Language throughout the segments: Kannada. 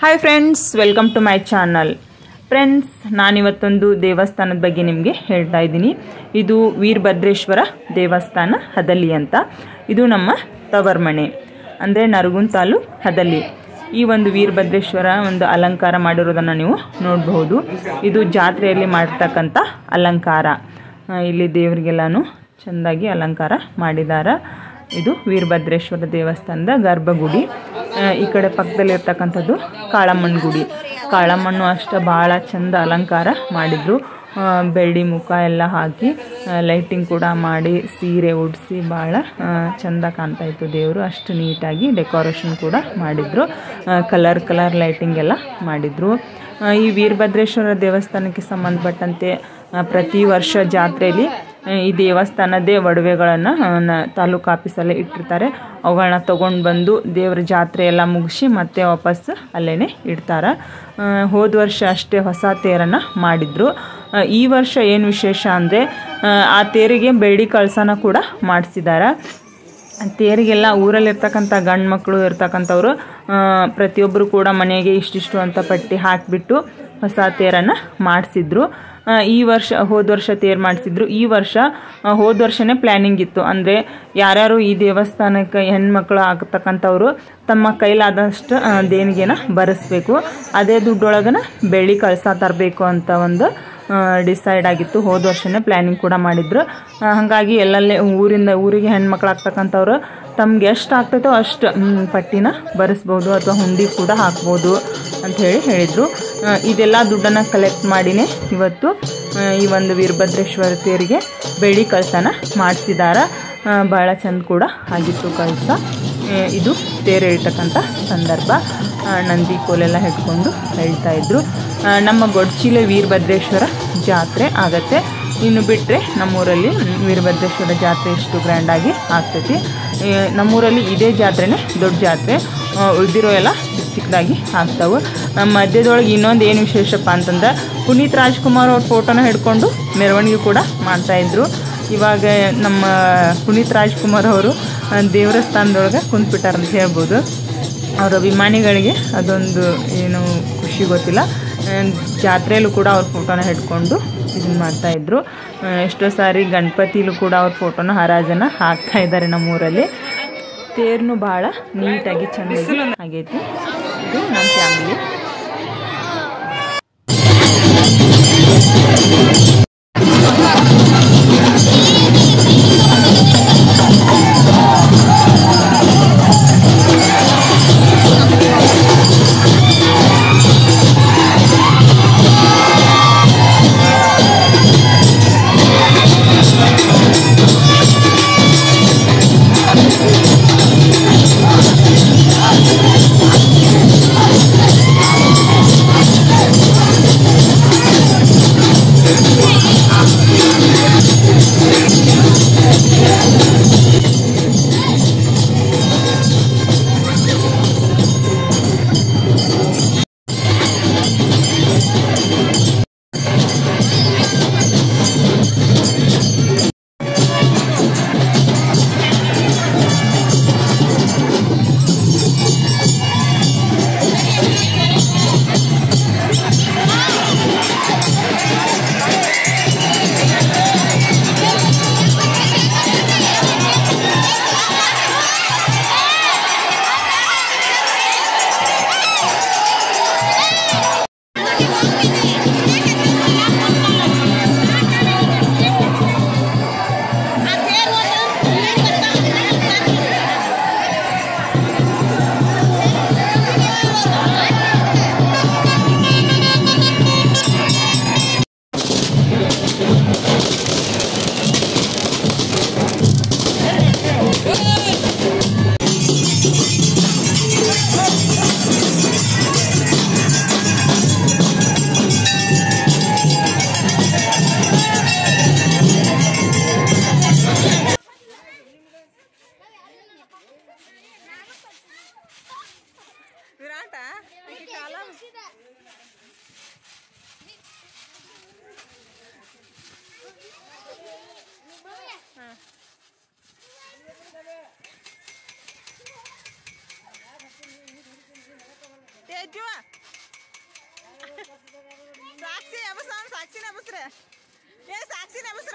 Hi friends, welcome to my channel. Friends, ನಾನಿವತ್ತೊಂದು ದೇವಸ್ಥಾನದ ಬಗ್ಗೆ ನಿಮಗೆ ಹೇಳ್ತಾ ಇದ್ದೀನಿ. ಇದು ವೀರಭದ್ರೇಶ್ವರ ದೇವಸ್ಥಾನ ಹದಲಿ ಅಂತ. ಇದು ನಮ್ಮ ತವರ್ಮನೆ ಅಂದರೆ ನರಗುಂದ ತಾಲೂಕು ಹದಲಿ. ಈ ಒಂದು ವೀರಭದ್ರೇಶ್ವರ ಒಂದು ಅಲಂಕಾರ ಮಾಡಿರೋದನ್ನು ನೀವು ನೋಡಬಹುದು. ಇದು ಜಾತ್ರೆಯಲ್ಲಿ ಮಾಡಿರ್ತಕ್ಕಂಥ ಅಲಂಕಾರ. ಇಲ್ಲಿ ದೇವರಿಗೆಲ್ಲಾನು ಚೆಂದಾಗಿ ಅಲಂಕಾರ ಮಾಡಿದ್ದಾರೆ. ಇದು ವೀರಭದ್ರೇಶ್ವರ ದೇವಸ್ಥಾನದ ಗರ್ಭಗುಡಿ. ಈ ಕಡೆ ಪಕ್ಕದಲ್ಲಿ ಇರ್ತಕ್ಕಂಥದ್ದು ಕಾಳಮ್ಮನ ಗುಡಿ. ಕಾಳಮ್ಮನ್ನು ಅಷ್ಟೇ ಭಾಳ ಚಂದ ಅಲಂಕಾರ ಮಾಡಿದ್ರು. ಬೆಳ್ಳಿ ಮುಖ ಎಲ್ಲ ಹಾಕಿ ಲೈಟಿಂಗ್ ಕೂಡ ಮಾಡಿ ಸೀರೆ ಉಡಿಸಿ ಭಾಳ ಚಂದ ಕಾಣ್ತಾ ಇತ್ತು ದೇವರು. ಅಷ್ಟು ನೀಟಾಗಿ ಡೆಕೋರೇಷನ್ ಕೂಡ ಮಾಡಿದ್ರು. ಕಲರ್ ಲೈಟಿಂಗ್ ಎಲ್ಲ ಮಾಡಿದ್ರು. ಈ ವೀರಭದ್ರೇಶ್ವರ ದೇವಸ್ಥಾನಕ್ಕೆ ಸಂಬಂಧಪಟ್ಟಂತೆ ಪ್ರತಿ ವರ್ಷ ಜಾತ್ರೆಯಲ್ಲಿ ಈ ದೇವಸ್ಥಾನದೇ ಒಡವೆಗಳನ್ನು ತಾಲೂಕು ಆಫೀಸಲ್ಲೇ ಇಟ್ಟಿರ್ತಾರೆ. ಅವುಗಳನ್ನ ತೊಗೊಂಡು ಬಂದು ದೇವರ ಜಾತ್ರೆ ಎಲ್ಲ ಮುಗಿಸಿ ಮತ್ತೆ ವಾಪಸ್ ಅಲ್ಲೇ ಇಡ್ತಾರೆ. ಹೋದ ವರ್ಷ ಅಷ್ಟೇ ಹೊಸ ತೇರನ್ನು ಮಾಡಿದ್ರು. ಈ ವರ್ಷ ಏನು ವಿಶೇಷ ಅಂದರೆ ಆ ತೇರಿಗೆ ಬೆಳ್ಳಿ ಕಳಸನ ಕೂಡ ಮಾಡಿಸಿದ್ದಾರೆ. ತೇರಿಗೆಲ್ಲ ಊರಲ್ಲಿರ್ತಕ್ಕಂಥ ಗಂಡು ಮಕ್ಕಳು ಇರ್ತಕ್ಕಂಥವ್ರು ಪ್ರತಿಯೊಬ್ಬರು ಕೂಡ ಮನೆಗೆ ಇಷ್ಟಿಷ್ಟು ಅಂತ ಪಟ್ಟಿ ಹಾಕಿಬಿಟ್ಟು ಹೊಸ ತೇರನ್ನು ಮಾಡಿಸಿದ್ರು. ಈ ವರ್ಷ ಹೋದ ವರ್ಷ ತೇರು ಮಾಡಿಸಿದ್ರು. ಈ ವರ್ಷ ಹೋದ ವರ್ಷನೇ ಪ್ಲ್ಯಾನಿಂಗ್ ಇತ್ತು. ಅಂದರೆ ಯಾರ್ಯಾರು ಈ ದೇವಸ್ಥಾನಕ್ಕೆ ಹೆಣ್ಮಕ್ಳು ಆಗ್ತಕ್ಕಂಥವ್ರು ತಮ್ಮ ಕೈಲಾದಷ್ಟು ದೇಣಿಗೆನ ಬರೆಸ್ಬೇಕು. ಅದೇ ದುಡ್ಡೊಳಗನ ಬೆಳ್ಳಿ ಕಳಸ ತರಬೇಕು ಅಂತ ಒಂದು ಡಿಸೈಡ್ ಆಗಿತ್ತು. ಹೋದ ವರ್ಷನೇ ಪ್ಲ್ಯಾನಿಂಗ್ ಕೂಡ ಮಾಡಿದ್ರು. ಹಾಗಾಗಿ ಎಲ್ಲಲ್ಲೇ ಊರಿಗೆ ಹೆಣ್ಮಕ್ಳು ಆಗ್ತಕ್ಕಂಥವ್ರು ತಮ್ಗೆ ಎಷ್ಟು ಆಗ್ತೈತೋ ಅಷ್ಟು ಪಟ್ಟಿನ ಬರೆಸ್ಬೋದು ಅಥವಾ ಹುಂಡಿ ಕೂಡ ಹಾಕ್ಬೋದು ಅಂತ ಹೇಳಿದರು. ಇದೆಲ್ಲ ದುಡ್ಡನ್ನು ಕಲೆಕ್ಟ್ ಮಾಡಿನೇ ಇವತ್ತು ಈ ಒಂದು ವೀರಭದ್ರೇಶ್ವರ ತೇರಿಗೆ ಬೆಳ್ಳಿ ಕಳಸನ ಮಾಡಿಸಿದ್ದಾರೆ. ಭಾಳ ಚಂದ ಕೂಡ ಆಗಿತ್ತು ಕಳಸ. ಇದು ತೇರು ಎಳಿತಕ್ಕಂಥ ಸಂದರ್ಭ. ನಂದಿ ಕೋಲೆಲ್ಲ ಹಿಡ್ಕೊಂಡು ಹೇಳ್ತಾ ಇದ್ರು. ನಮ್ಮ ಗೊಡ್ಚಿಲೆ ವೀರಭದ್ರೇಶ್ವರ ಜಾತ್ರೆ ಆಗತ್ತೆ. ಇನ್ನು ಬಿಟ್ಟರೆ ನಮ್ಮೂರಲ್ಲಿ ವೀರಭದ್ರೇಶ್ವರ ಜಾತ್ರೆ ಇಷ್ಟು ಗ್ರ್ಯಾಂಡಾಗಿ ಆಗ್ತೈತಿ. ನಮ್ಮೂರಲ್ಲಿ ಇದೇ ಜಾತ್ರೆನೇ ದೊಡ್ಡ ಜಾತ್ರೆ. ಉಳಿದಿರೋ ಎಲ್ಲ ಚಿಕ್ಕದಾಗಿ ಆಗ್ತಾವೆ. ಮಧ್ಯದೊಳಗೆ ಇನ್ನೊಂದು ಏನು ವಿಶೇಷಪ್ಪ ಅಂತಂದ್ರೆ ಪುನೀತ್ ರಾಜ್ಕುಮಾರ್ ಅವ್ರ ಫೋಟೋನ ಹಿಡ್ಕೊಂಡು ಮೆರವಣಿಗೆ ಕೂಡ ಮಾಡ್ತಾಯಿದ್ರು. ಇವಾಗ ನಮ್ಮ ಪುನೀತ್ ರಾಜ್ಕುಮಾರ್ ಅವರು ದೇವರ ಸ್ಥಾನದೊಳಗೆ ಕುಂತ್ಬಿಟ್ಟಾರ ಅಂತ ಹೇಳ್ಬೋದು. ಅವರ ಅಭಿಮಾನಿಗಳಿಗೆ ಅದೊಂದು ಏನು ಖುಷಿ ಗೊತ್ತಿಲ್ಲ. ಜಾತ್ರೆಯಲ್ಲೂ ಕೂಡ ಅವ್ರ ಫೋಟೋನ ಹಿಡ್ಕೊಂಡು ಇದನ್ನು ಮಾಡ್ತಾಯಿದ್ರು. ಎಷ್ಟೋ ಸಾರಿ ಗಣಪತಿಲೂ ಕೂಡ ಅವ್ರ ಫೋಟೋನ ಹರಾಜನ ಹಾಕ್ತಾ ಇದ್ದಾರೆ ನಮ್ಮೂರಲ್ಲಿ. ತೇರ್ನು ಭಾಳ ನೀಟಾಗಿ ಚೆನ್ನಾಗಿ ಆಗೈತಿ. ಇದು ನಮ್ಮ ಫ್ಯಾಮಿಲಿ. ಮಂಜು ಸಾಕ್ಷಿ ಸಾಕ್ಷಿನ ಬಸ್ರೆ ಸಾಕ್ಷಿನ ಬಸ್ರ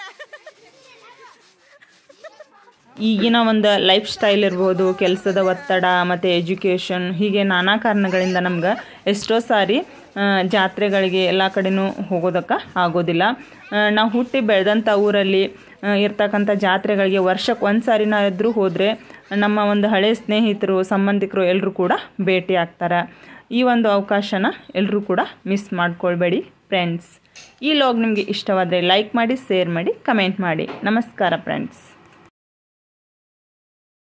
ಈಗಿನ ಒಂದು ಲೈಫ್ ಸ್ಟೈಲ್ ಇರ್ಬೋದು, ಕೆಲಸದ ಒತ್ತಡ ಮತ್ತು ಎಜುಕೇಷನ್, ಹೀಗೆ ನಾನಾ ಕಾರಣಗಳಿಂದ ನಮ್ಗೆ ಎಷ್ಟೋ ಸಾರಿ ಜಾತ್ರೆಗಳಿಗೆ ಎಲ್ಲ ಕಡೆನೂ ಹೋಗೋದಕ್ಕೆ ಆಗೋದಿಲ್ಲ. ನಾವು ಹುಟ್ಟಿ ಬೆಳೆದಂಥ ಊರಲ್ಲಿ ಇರ್ತಕ್ಕಂಥ ಜಾತ್ರೆಗಳಿಗೆ ವರ್ಷಕ್ಕೆ ಒಂದು ಸಾರಿನಾದ್ರೂ ಹೋದರೆ ನಮ್ಮ ಒಂದು ಹಳೆಯ ಸ್ನೇಹಿತರು, ಸಂಬಂಧಿಕರು ಎಲ್ಲರೂ ಕೂಡ ಭೇಟಿ ಆಗ್ತಾರೆ. ಈ ಒಂದು ಅವಕಾಶನ ಎಲ್ಲರೂ ಕೂಡ ಮಿಸ್ ಮಾಡ್ಕೊಳ್ಬೇಡಿ ಫ್ರೆಂಡ್ಸ್. ಈ ಲಾಗ್ ನಿಮಗೆ ಇಷ್ಟವಾದರೆ ಲೈಕ್ ಮಾಡಿ, ಶೇರ್ ಮಾಡಿ, ಕಮೆಂಟ್ ಮಾಡಿ. ನಮಸ್ಕಾರ ಫ್ರೆಂಡ್ಸ್.